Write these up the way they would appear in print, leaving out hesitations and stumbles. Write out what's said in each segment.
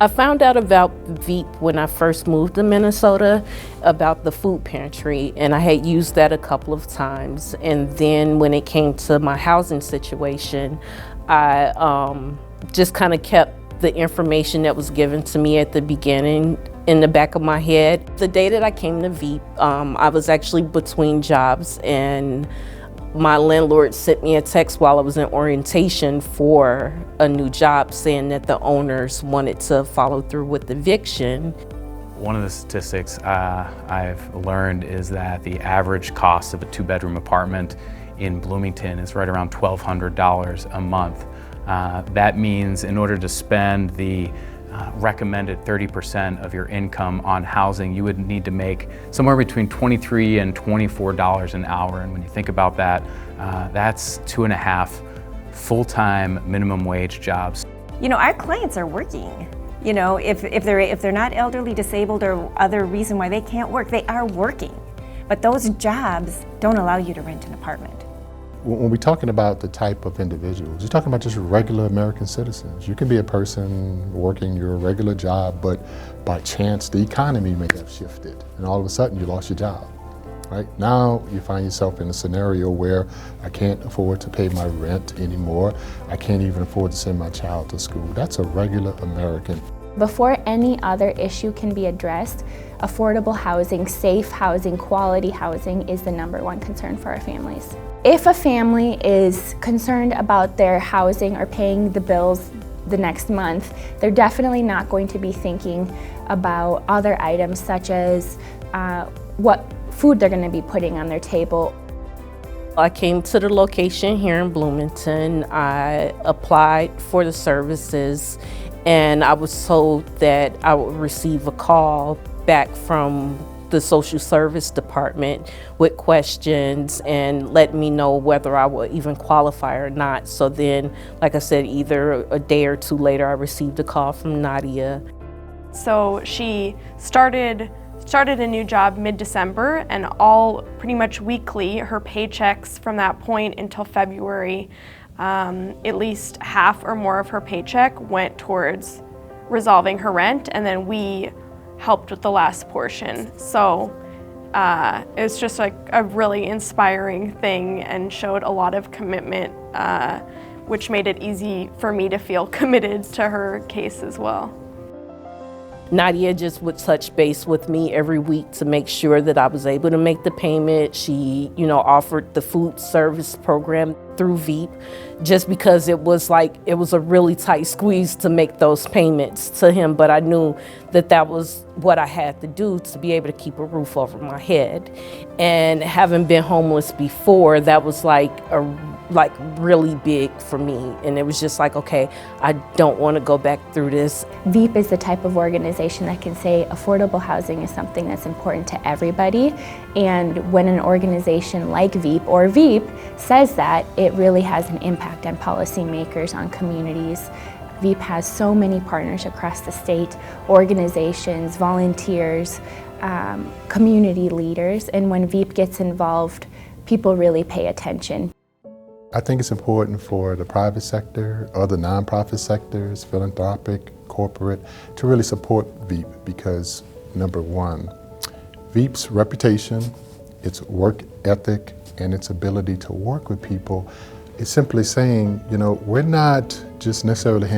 I found out about VEAP when I first moved to Minnesota, about the Food Pantry, and I had used that a couple of times. And then when it came to my housing situation, I just kind of kept the information that was given to me at the beginning in the back of my head. The day that I came to VEAP, I was actually between jobs, and my landlord sent me a text while I was in orientation for a new job saying that the owners wanted to follow through with eviction. One of the statistics I've learned is that the average cost of a two-bedroom apartment in Bloomington is right around $1,200 a month. That means in order to spend the recommended 30% of your income on housing, you would need to make somewhere between $23 and $24 an hour. And when you think about that, that's 2.5 full-time minimum wage jobs. You know, our clients are working. You know, if they're not elderly, disabled, or other reason why they can't work, they are working. But those jobs don't allow you to rent an apartment. When we're talking about the type of individuals, you're talking about just regular American citizens. You can be a person working your regular job, but by chance the economy may have shifted and all of a sudden you lost your job. Right? Now you find yourself in a scenario where I can't afford to pay my rent anymore. I can't even afford to send my child to school. That's a regular American. Before any other issue can be addressed, affordable housing, safe housing, quality housing is the #1 concern for our families. If a family is concerned about their housing or paying the bills the next month, they're definitely not going to be thinking about other items such as what food they're going to be putting on their table. I came to the location here in Bloomington. I applied for the services, and I was told that I would receive a call back from the social service department with questions and let me know whether I would even qualify or not. So then, like I said, either a day or two later, I received a call from Nadia. So she started a new job mid-December, and all pretty much weekly, her paychecks from that point until February, at least half or more of her paycheck went towards resolving her rent, and then we helped with the last portion. So it's just like a really inspiring thing and showed a lot of commitment, which made it easy for me to feel committed to her case as well. Nadia just would touch base with me every week to make sure that I was able to make the payment. She, offered the food service program through VEAP just because it was a really tight squeeze to make those payments to him. But I knew that that was what I had to do to be able to keep a roof over my head. And having been homeless before, that was really big for me. And it was just like, okay, I don't want to go back through this. VEAP is the type of organization that can say affordable housing is something that's important to everybody. And when an organization like VEAP or VEAP says that, it really has an impact on policymakers, on communities. VEAP has so many partners across the state, organizations, volunteers, community leaders, and when VEAP gets involved, people really pay attention. I think it's important for the private sector, other nonprofit sectors, philanthropic, corporate, to really support VEAP because, number one, VEAP's reputation, its work ethic, and its ability to work with people is simply saying, we're not just necessarily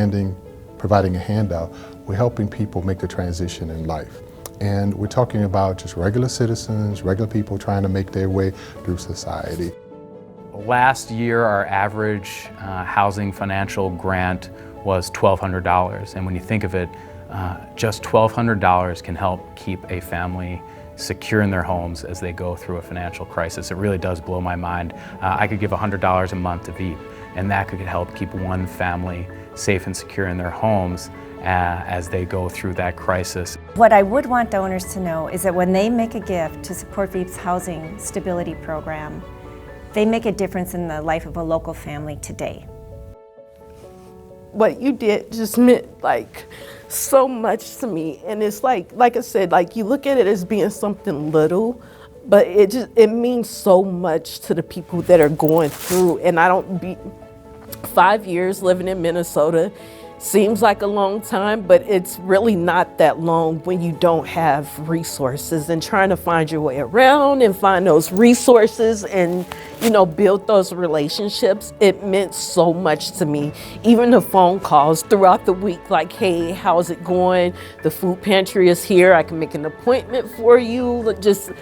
providing a handout, we're helping people make the transition in life. And we're talking about just regular citizens, regular people trying to make their way through society. Last year, our average housing financial grant was $1,200. And when you think of it, just $1,200 can help keep a family secure in their homes as they go through a financial crisis. It really does blow my mind. I could give $100 a month to VEAP, and that could help keep one family safe and secure in their homes as they go through that crisis. What I would want donors to know is that when they make a gift to support VEAP's housing stability program, they make a difference in the life of a local family today. What you did just meant so much to me, and it's like I said, you look at it as being something little, but it means so much to the people that are going through. And 5 years living in Minnesota, seems like a long time, but it's really not that long when you don't have resources, and trying to find your way around and find those resources and, you know, build those relationships. It meant so much to me. Even the phone calls throughout the week, like, hey, how's it going? The food pantry is here. I can make an appointment for you. Just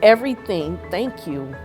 everything. Thank you.